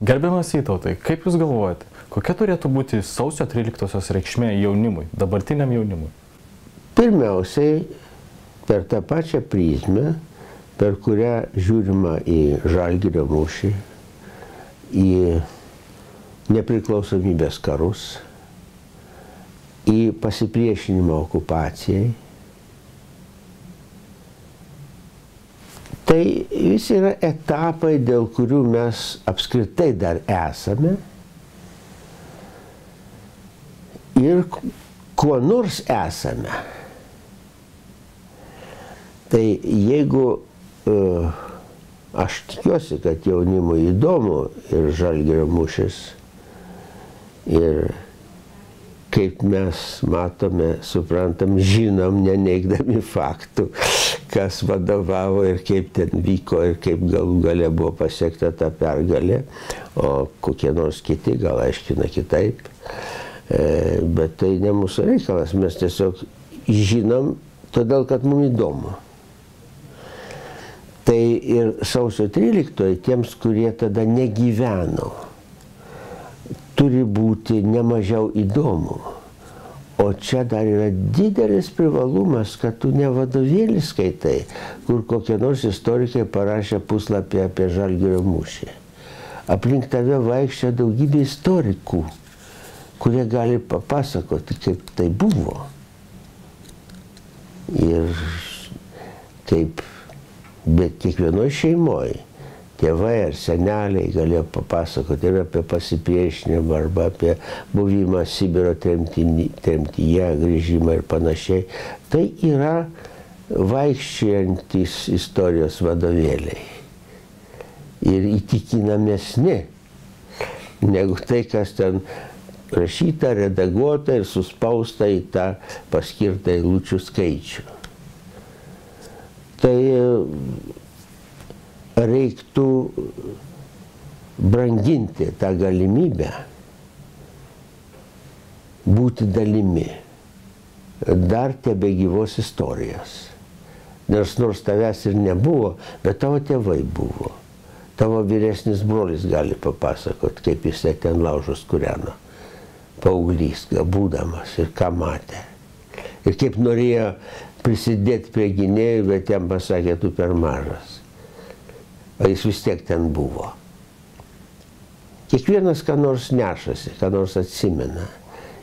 Gerbiamas Vytautai, kaip Jūs galvojate, kokia turėtų būti sausio 13-osios reikšmė jaunimui, dabartiniam jaunimui? Pirmiausiai, per tą pačią prizmę, per kurią žiūrima į Žalgirio mūšį, į nepriklausomybės karus, į pasipriešinimą okupacijai. Tai visi yra etapai, dėl kurių mes apskritai dar esame ir kuo nors esame. Tai jeigu aš tikiuosi, kad jaunimui įdomu ir Žalgirio mūšis, ir kaip mes matome, suprantam, žinom, neneigdami faktų, kas vadovavo ir kaip ten vyko ir kaip galų gale buvo pasiekta ta pergalė, o kokie nors kiti gal aiškina kitaip. Bet tai ne mūsų reikalas, mes tiesiog žinom, todėl kad mums įdomu. Tai ir sausio 13 tiems, kurie tada negyveno, turi būti nemažiau įdomu. O čia dar yra didelis privalumas, kad tu ne vadovėlį skaitai, kur kokie nors istorikai parašė puslapį apie Žalgirio mūšį. Aplink tave vaikščia daugybė istorikų, kurie gali papasakoti, kaip tai buvo. Ir kaip, bet kiekvienoje šeimoje tėvai ar seneliai galėjo papasakoti ir apie pasipriešinimą arba apie buvimą Sibiro tremtyje, grįžimą ir panašiai. Tai yra vaikščiojantys istorijos vadovėliai ir įtikinamesni negu tai, kas ten rašyta, redaguota ir suspausta į tą paskirtą eilučių skaičių. Tai reiktų branginti tą galimybę būti dalimi dar tebegyvos istorijos. Nors tavęs ir nebuvo, bet tavo tėvai buvo. Tavo vyresnis brolis gali papasakoti, kaip jisai ten laužus kūreno, paauglys, būdamas ir ką matė. Ir kaip norėjo prisidėti prie gynėjų, bet jam pasakė, tu per mažas. O jis vis tiek ten buvo. Kiekvienas ką nors nešasi, ką nors atsimena.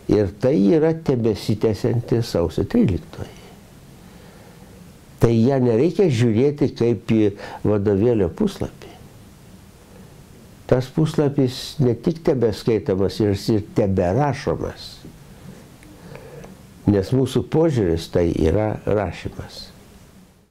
Ir tai yra tebesitęsianti sausio 13. Tai ją nereikia žiūrėti kaip į vadovėlio puslapį. Tas puslapis ne tik tebeskaitamas, ir teberašomas. Nes mūsų požiūris tai yra rašymas.